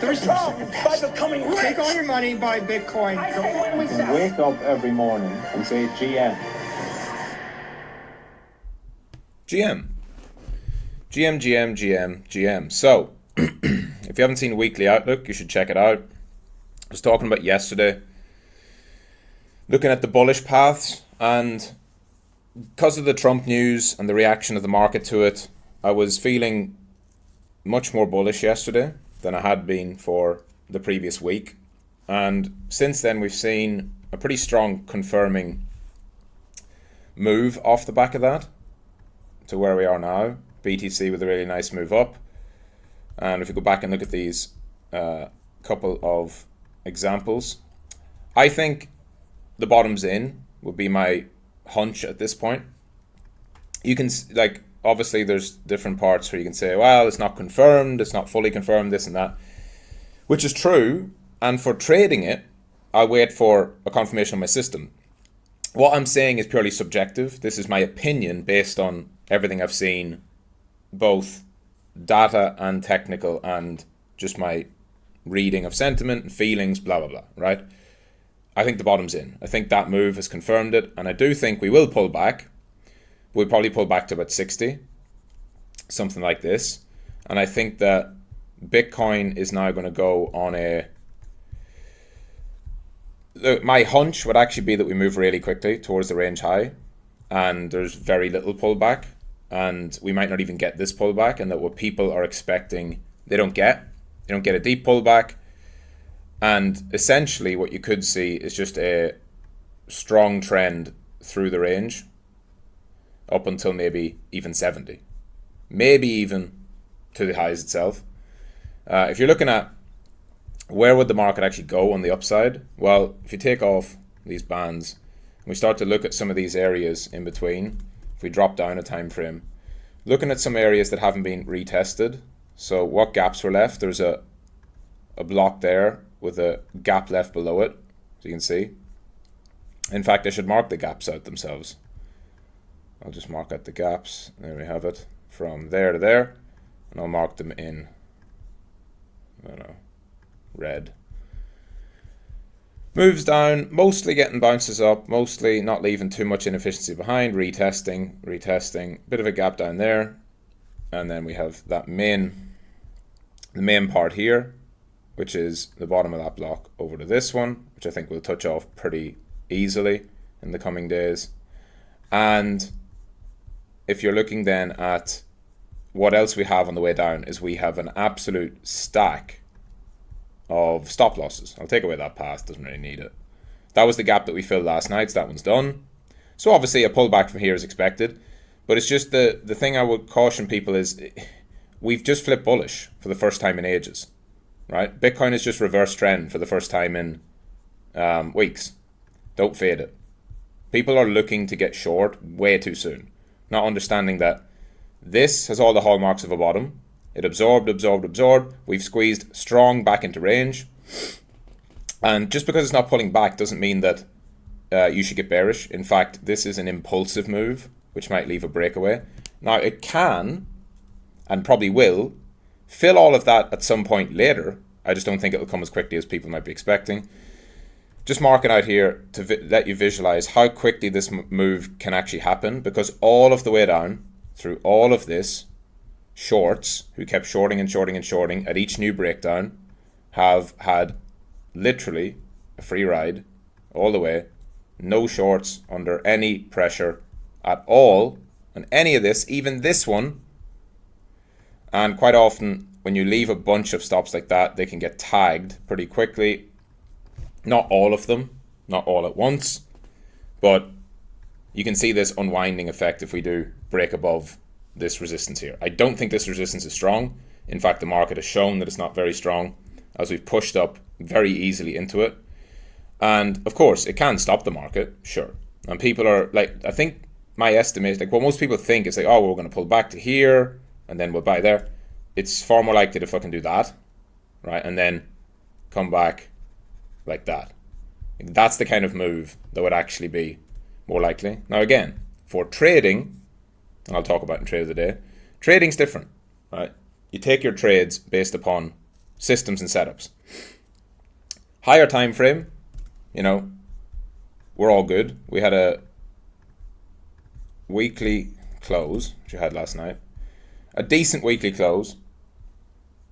yourself by becoming rich. Take all your money, buy Bitcoin. I say when we You can sell. wake up every morning and say GM. GM. GM, GM, GM, GM. So, if you haven't seen Weekly Outlook, you should check it out. I was talking about yesterday, looking at the bullish paths, and because of the Trump news and the reaction of the market to it, I was feeling much more bullish yesterday than I had been for the previous week. And since then, we've seen a pretty strong confirming move off the back of that to where we are now. BTC with a really nice move up. And if you go back and look at these couple of examples, I think the bottom's in would be my hunch at this point. You can, like, obviously there's different parts where you can say, well, it's not confirmed, it's not fully confirmed, this and that, which is true. And for trading it, I'll wait for a confirmation on my system. What I'm saying is purely subjective. This is my opinion based on everything I've seen, both data and technical, and just my reading of sentiment and feelings, blah, blah, blah, right? I think the bottom's in. I think that move has confirmed it, and I do think we will pull back. We'll probably pull back to about 60, something like this. And I think that Bitcoin is now going to go on a... Look, my hunch would actually be that we move really quickly towards the range high, and there's very little pullback, and we might not even get this pullback, and that what people are expecting, they don't get a deep pullback. And essentially what you could see is just a strong trend through the range up until maybe even 70, maybe even to the highs itself. If you're looking at where would the market actually go on the upside, well, if you take off these bands and we start to look at some of these areas in between, if we drop down a time frame, looking at some areas that haven't been retested. So what gaps were left? There's a block there with a gap left below it, so you can see. In fact, I should mark the gaps out themselves. I'll just mark out the gaps. There we have it, from there to there, and I'll mark them in, I don't know, red. Moves down, mostly getting bounces up, mostly not leaving too much inefficiency behind, retesting, bit of a gap down there, and then we have that the main part here, which is the bottom of that block over to this one, which I think we'll touch off pretty easily in the coming days. And if you're looking then at what else we have on the way down, is we have an absolute stack of stop losses. I'll take away that path, doesn't really need it. That was the gap that we filled last night, so that one's done. So obviously a pullback from here is expected, but it's just the thing I would caution people is we've just flipped bullish for the first time in ages, right? Bitcoin is just reverse trend for the first time in weeks. Don't fade it. People are looking to get short way too soon, not understanding that this has all the hallmarks of a bottom. It absorbed. We've squeezed strong back into range. And just because it's not pulling back doesn't mean that you should get bearish. In fact, this is an impulsive move, which might leave a breakaway. Now, it can, and probably will, fill all of that at some point later. I just don't think it'll come as quickly as people might be expecting. Just mark it out here to let you visualize how quickly this move can actually happen, because all of the way down, through all of this, shorts who kept shorting at each new breakdown have had literally a free ride all the way. No shorts under any pressure at all on any of this, even this one. And quite often when you leave a bunch of stops like that, they can get tagged pretty quickly. Not all of them, not all at once, but you can see this unwinding effect if we do break above this resistance here. I don't think this resistance is strong. In fact, the market has shown that it's not very strong as we've pushed up very easily into it. And of course, it can stop the market, sure. And people are like, I think my estimate is like what most people think is like, oh, we're going to pull back to here and then we'll buy there. It's far more likely to fucking do that, right? And then come back like that. That's the kind of move that would actually be more likely. Now again, for trading, and I'll talk about in trade of the day, trading's different, right? You take your trades based upon systems and setups. Higher time frame, we're all good. We had a weekly close, which we had last night. A decent weekly close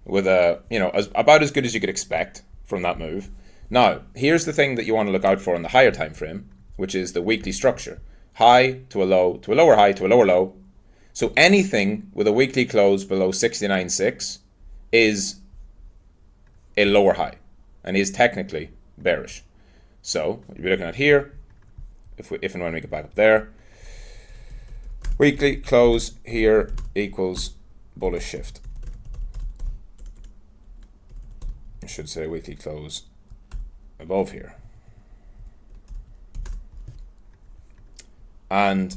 with about as good as you could expect from that move. Now, here's the thing that you want to look out for in the higher time frame, which is the weekly structure. High to a low, to a lower high, to a lower low. So anything with a weekly close below 69.6 is a lower high and is technically bearish. So what you're looking at here, if and when we get back up there, weekly close here equals bullish shift. I should say weekly close above here. And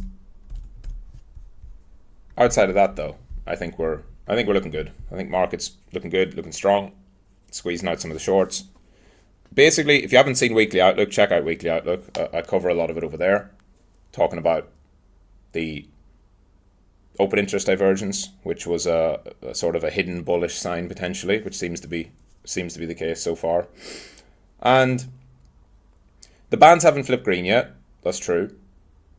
outside of that, though, I think we're looking good. I think market's looking good, looking strong, squeezing out some of the shorts. Basically, if you haven't seen Weekly Outlook, check out Weekly Outlook. I cover a lot of it over there, talking about the open interest divergence, which was a sort of a hidden bullish sign potentially, which seems to be the case so far. And the bands haven't flipped green yet. That's true.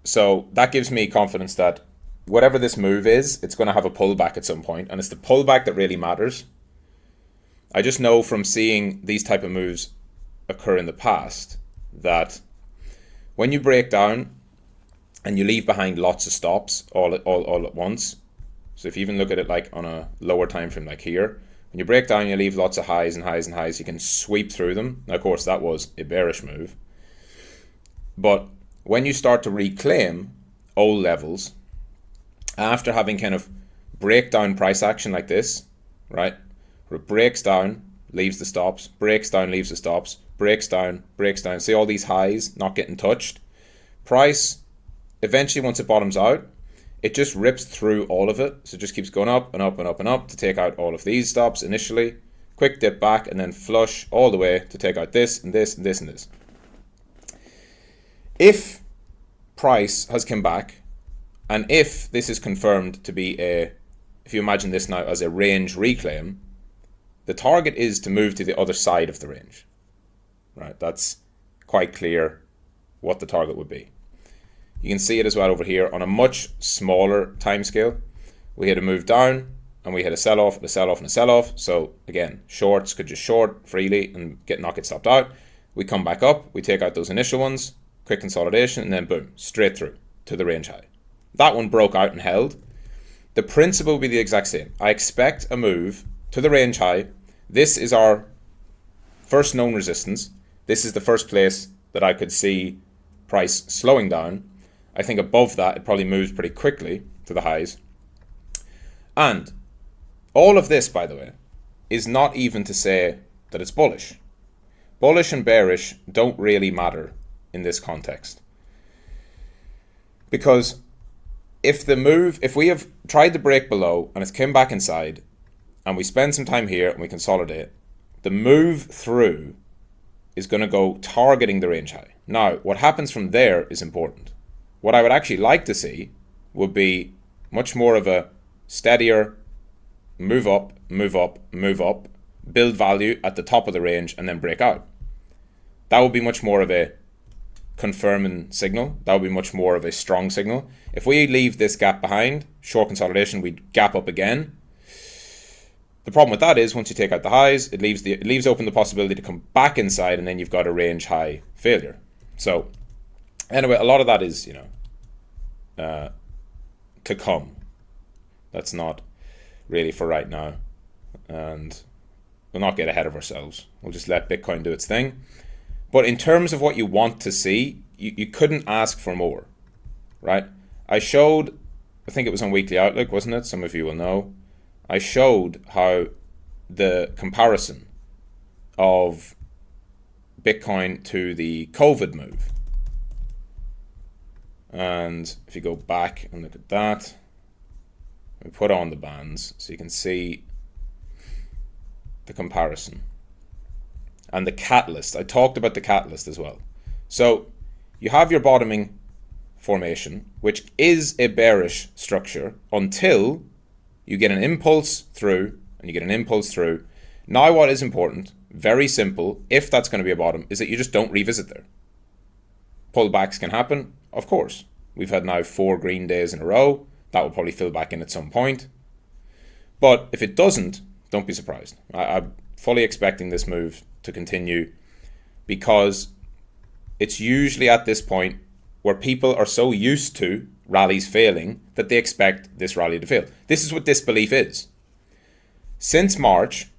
So that gives me confidence that whatever this move is, it's going to have a pullback at some point, and it's the pullback that really matters. I just know from seeing these type of moves occur in the past that when you break down and you leave behind lots of stops all at once, so if you even look at it like on a lower time frame like here, when you break down, you leave lots of highs and highs and highs, you can sweep through them. Now, of course, that was a bearish move. But when you start to reclaim old levels, after having kind of breakdown price action like this, right? Where it breaks down, leaves the stops, breaks down, leaves the stops, breaks down. See all these highs not getting touched. Price, eventually once it bottoms out, it just rips through all of it. So it just keeps going up and up and up and up to take out all of these stops initially. Quick dip back and then flush all the way to take out this and this and this and this. If price has come back, and if this is confirmed to be if you imagine this now as a range reclaim, the target is to move to the other side of the range, right? That's quite clear what the target would be. You can see it as well over here on a much smaller time scale. We had a move down and we had a sell-off, and a sell-off, and a sell-off. So again, shorts could just short freely and not get stopped out. We come back up, we take out those initial ones, quick consolidation, and then boom, straight through to the range high. That one broke out and held. The principle will be the exact same. I expect a move to the range high. This is our first known resistance. This is the first place that I could see price slowing down. I think above that, it probably moves pretty quickly to the highs. And all of this, by the way, is not even to say that it's bullish. Bullish and bearish don't really matter in this context. Because if we have tried to break below and it's come back inside and we spend some time here and we consolidate, the move through is going to go targeting the range high. Now, what happens from there is important. What I would actually like to see would be much more of a steadier move up, move up, move up, build value at the top of the range and then break out. That would be much more of a confirming signal. That would be much more of a strong signal. If we leave this gap behind, short consolidation, we gap up again. The problem with that is once you take out the highs, it leaves open the possibility to come back inside, and then you've got a range high failure. So anyway, a lot of that is to come. That's not really for right now, and we'll not get ahead of ourselves. We'll just let Bitcoin do its thing. But in terms of what you want to see, you couldn't ask for more, right? I showed, I think it was on Weekly Outlook, wasn't it? Some of you will know. I showed how the comparison of Bitcoin to the COVID move. And if you go back and look at that, we put on the bands so you can see the comparison. And the catalyst, I talked about the catalyst as well. So you have your bottoming formation, which is a bearish structure until you get an impulse through, and you get an impulse through. Now what is important, very simple, if that's going to be a bottom, is that you just don't revisit there. Pullbacks can happen, of course. We've had now 4 green days in a row. That will probably fill back in at some point. But if it doesn't, don't be surprised. I'm fully expecting this move to continue, because it's usually at this point where people are so used to rallies failing that they expect this rally to fail. This is what disbelief is. Since March,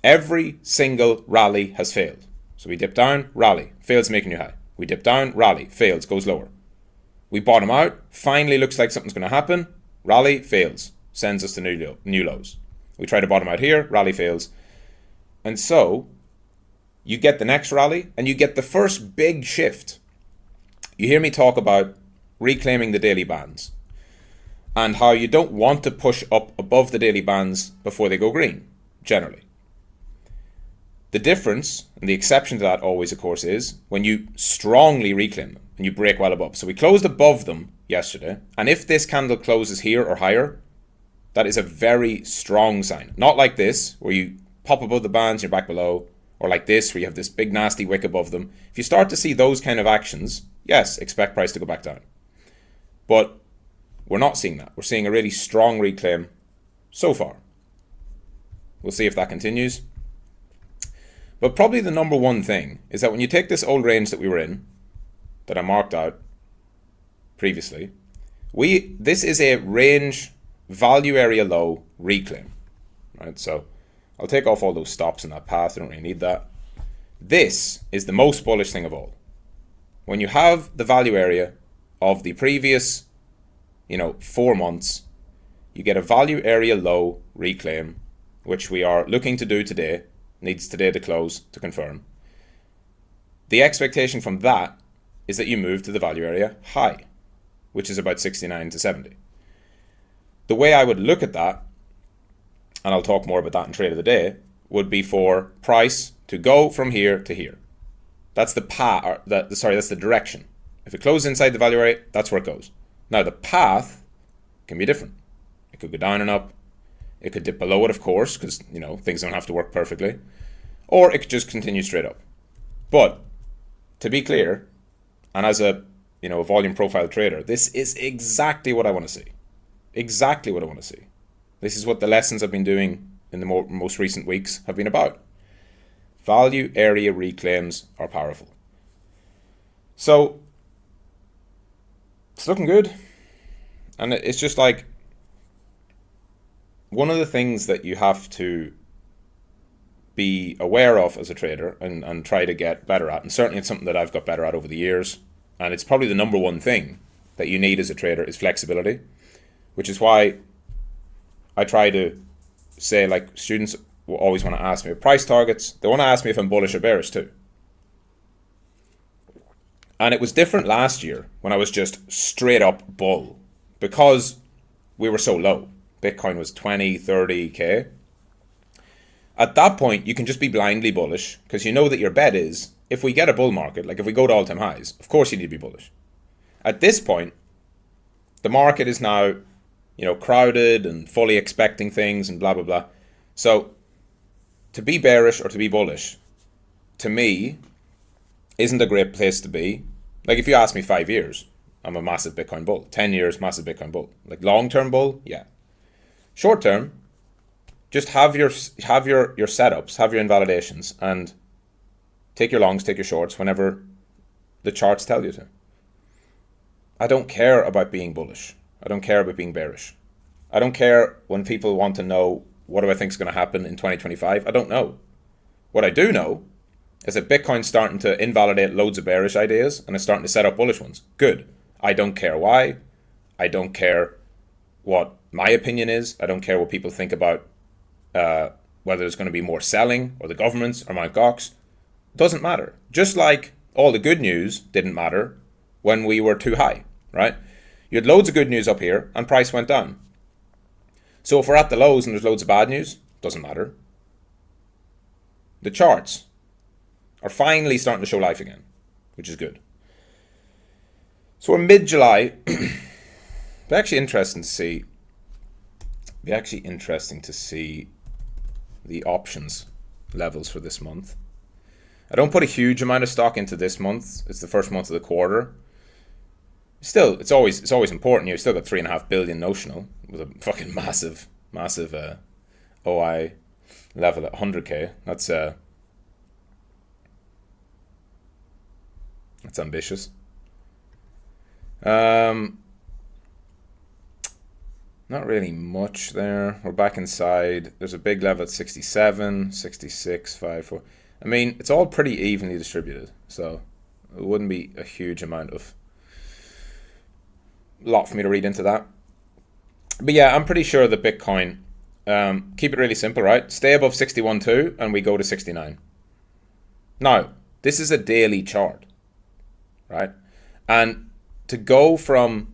every single rally has failed. So we dip down, rally, fails, make a new high. We dip down, rally, fails, goes lower. We bottom out, finally looks like something's going to happen, rally, fails, sends us to new lows. We try to bottom out here, rally fails. And so you get the next rally and you get the first big shift. You hear me talk about reclaiming the daily bands and how you don't want to push up above the daily bands before they go green, generally. The difference, and the exception to that always, of course, is when you strongly reclaim them and you break well above. So we closed above them yesterday, and if this candle closes here or higher, that is a very strong sign. Not like this, where you pop above the bands, you're back below, or like this, where you have this big nasty wick above them. If you start to see those kind of actions, yes, expect price to go back down. But we're not seeing that. We're seeing a really strong reclaim so far. We'll see if that continues. But probably the number one thing is that when you take this old range that we were in, that I marked out previously, this is a range value area low reclaim, right? So I'll take off all those stops in that path. I don't really need that. This is the most bullish thing of all. When you have the value area of the previous, 4 months, you get a value area low reclaim, which we are looking to do today. Needs today to close to confirm. The expectation from that is that you move to the value area high, which is about 69 to 70. The way I would look at that, and I'll talk more about that in trade of the day, would be for price to go from here to here. That's the path, that's the direction. If it closes inside the value area, that's where it goes. Now the path can be different. It could go down and up. It could dip below it, of course, because things don't have to work perfectly. Or it could just continue straight up. But to be clear, and as a volume profile trader, this is exactly what I want to see. Exactly what I want to see. This is what the lessons I've been doing in the most recent weeks have been about. Value area reclaims are powerful. So it's looking good. And it's just like, one of the things that you have to be aware of as a trader and try to get better at, and certainly it's something that I've got better at over the years, and it's probably the number one thing that you need as a trader, is flexibility, which is why I try to say, like, students will always want to ask me price targets. They want to ask me if I'm bullish or bearish too. And it was different last year when I was just straight up bull, because we were so low. Bitcoin was 20, 30K. At that point, you can just be blindly bullish, because you know that your bet is, if we get a bull market, like if we go to all-time highs, of course you need to be bullish. At this point, the market is now, crowded and fully expecting things and blah, blah, blah. So to be bearish or to be bullish, to me, isn't a great place to be. Like if you ask me 5 years, I'm a massive Bitcoin bull. 10 years, massive Bitcoin bull. Like long-term bull, yeah. Short term, just have your setups, have your invalidations, and take your longs, take your shorts whenever the charts tell you to. I don't care about being bullish. I don't care about being bearish. I don't care when people want to know what do I think is going to happen in 2025. I don't know. What I do know is that Bitcoin's starting to invalidate loads of bearish ideas and it's starting to set up bullish ones. Good. I don't care why. I don't care what my opinion is. I don't care what people think about whether there's going to be more selling or the governments or Mt. Gox. Doesn't matter. Just like all the good news didn't matter when we were too high, right? You had loads of good news up here and price went down. So if we're at the lows and there's loads of bad news, doesn't matter. The charts are finally starting to show life again, which is good. So we're mid-July. Be actually interesting to see the options levels for this month. I don't put a huge amount of stock into this month. It's the first month of the quarter. Still, it's always important. You've still got 3.5 billion notional with a fucking massive OI level at 100k. That's ambitious. Not really much there. We're back inside. There's a big level at 67, 66, 54. I mean, it's all pretty evenly distributed, so it wouldn't be a huge amount of lot for me to read into that. But yeah, I'm pretty sure that Bitcoin, keep it really simple, right? Stay above 61.2 and we go to 69. Now, this is a daily chart, right? And to go from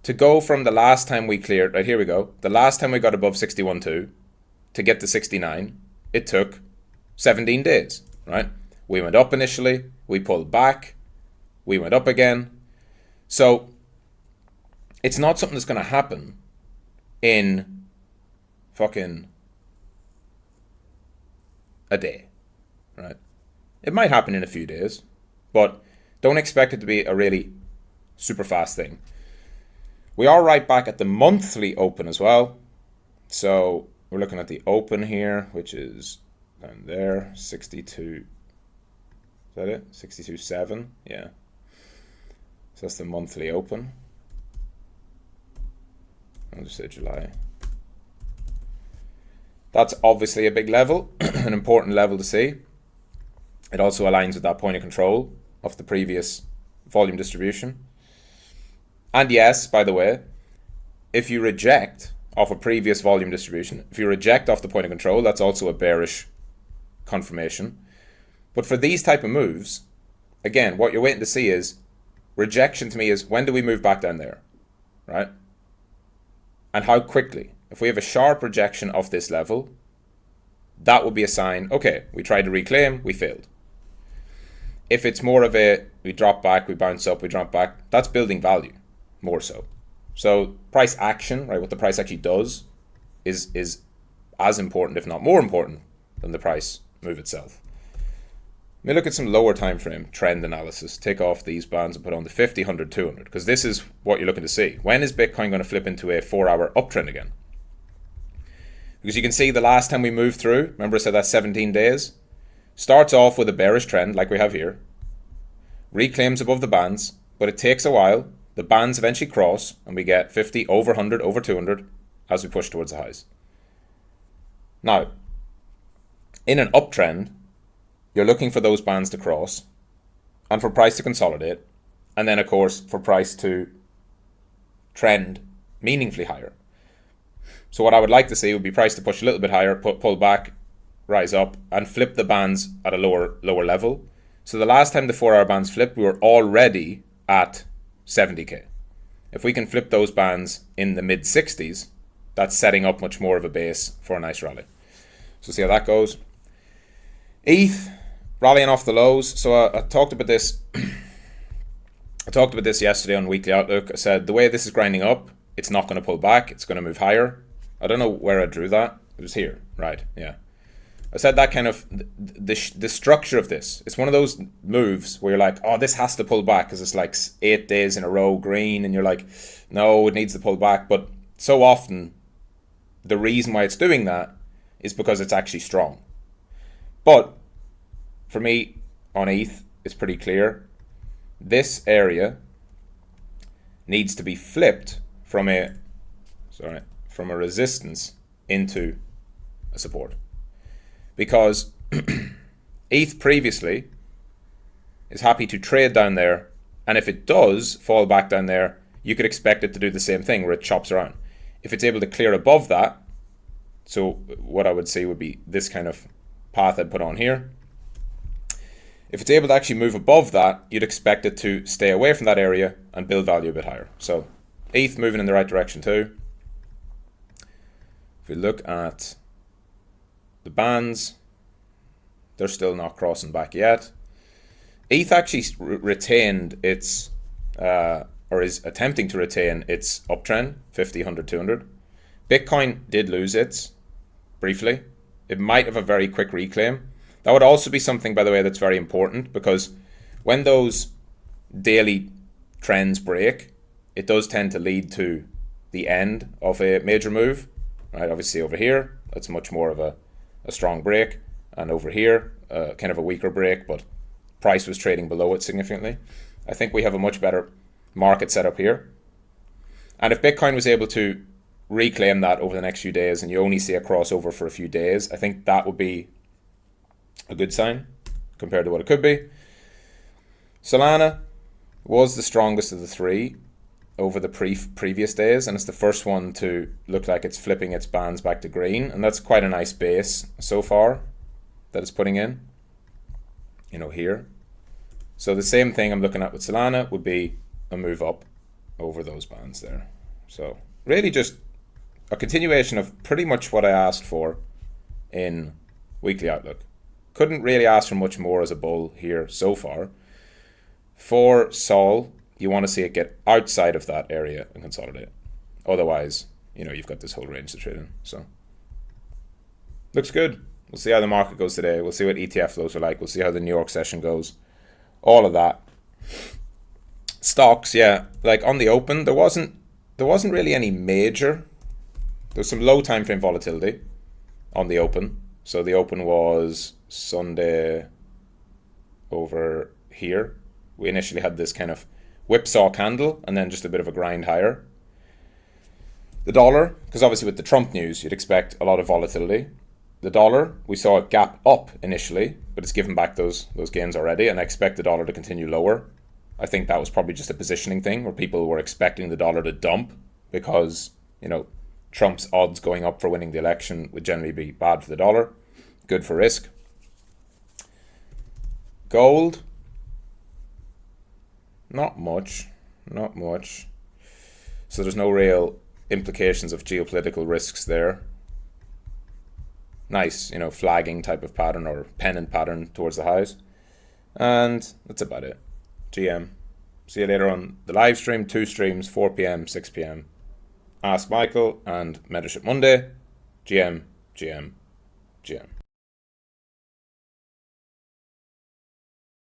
the last time we cleared, right, here we go. The last time we got above 61.2 to get to 69, it took 17 days, right? We went up initially, we pulled back, we went up again. So it's not something that's going to happen in fucking a day, right? It might happen in a few days, but don't expect it to be a really super fast thing. We are right back at the monthly open as well. So we're looking at the open here, which is down there, 62. Is that it? 62.7? Yeah. So that's the monthly open. I'll just say July. That's obviously a big level, an important level to see. It also aligns with that point of control of the previous volume distribution. And yes, by the way, if you reject off a previous volume distribution, if you reject off the point of control, that's also a bearish confirmation. But for these type of moves, again, what you're waiting to see is, rejection to me is, when do we move back down there, right? And how quickly. If we have a sharp rejection of this level, that will be a sign, okay, we tried to reclaim, we failed. If it's more of a, we drop back, we bounce up, we drop back, that's building value, more so. So price action, right, what the price actually does is as important, if not more important, than the price move itself. Let me look at some lower time frame trend analysis. Take off these bands and put on the 50, 100, 200, because this is what you're looking to see. When is Bitcoin going to flip into a 4-hour uptrend again? Because you can see the last time we moved through, remember I said that's 17 days? Starts off with a bearish trend like we have here. Reclaims above the bands, but it takes a while. The bands eventually cross and we get 50, over 100, over 200 as we push towards the highs. Now, in an uptrend, you're looking for those bands to cross and for price to consolidate, and then of course for price to trend meaningfully higher. So what I would like to see would be price to push a little bit higher, pull back, rise up, and flip the bands at a lower level. So the last time the 4-hour bands flipped, we were already at 70k. If we can flip those bands in the mid 60s, that's setting up much more of a base for a nice rally. So see how that goes. ETH rallying off the lows. So I talked about this. I talked about this yesterday on Weekly Outlook. I said the way this is grinding up, it's not going to pull back. It's going to move higher. I don't know where I drew that. It was here, right? Yeah. I said that kind of the structure of this. It's one of those moves where you're like, oh, this has to pull back because it's like 8 days in a row green, and you're like, no, it needs to pull back. But so often, the reason why it's doing that is because it's actually strong. But for me, on ETH, it's pretty clear. This area needs to be flipped from a resistance into a support. Because ETH previously is happy to trade down there, and if it does fall back down there, you could expect it to do the same thing where it chops around. If it's able to clear above that, so what I would say would be this kind of path I'd put on here. If it's able to actually move above that, you'd expect it to stay away from that area and build value a bit higher. So ETH moving in the right direction too. If we look at the bands, they're still not crossing back yet. ETH actually retained its, or is attempting to retain its uptrend, 50, 100, 200. Bitcoin did lose its briefly. it might have a very quick reclaim. That would also be something, by the way, that's very important, because when those daily trends break, it does tend to lead to the end of a major move, right? Obviously over here, that's much more of a strong break, and over here, kind of a weaker break, but price was trading below it significantly. I think we have a much better market setup here. And if Bitcoin was able to reclaim that over the next few days, and you only see a crossover for a few days, I think that would be a good sign compared to what it could be. Solana was the strongest of the three over the previous days, and it's the first one to look like it's flipping its bands back to green, and that's quite a nice base so far that it's putting in, here. So the same thing I'm looking at with Solana would be a move up over those bands there. So really just a continuation of pretty much what I asked for in weekly outlook. Couldn't really ask for much more as a bull here so far. For Sol, you want to see it get outside of that area and consolidate. Otherwise, you've got this whole range to trade in. So looks good. We'll see how the market goes today. We'll see what ETF flows are like. We'll see how the New York session goes. All of that. Stocks, yeah, like on the open, there wasn't really any major. There's some low time frame volatility on the open. So the open was Sunday over here. We initially had this kind of whipsaw candle and then just a bit of a grind higher. The dollar, because obviously with the Trump news, you'd expect a lot of volatility. The dollar, we saw it gap up initially, but it's given back those gains already, and I expect the dollar to continue lower. I think that was probably just a positioning thing where people were expecting the dollar to dump because, Trump's odds going up for winning the election would generally be bad for the dollar, good for risk. Gold, not much. So there's no real implications of geopolitical risks there. Nice, flagging type of pattern or pennant pattern towards the highs. And that's about it. GM. See you later on the live stream, 2 streams, 4 p.m., 6 p.m. Ask Michael and Mentorship Monday. GM.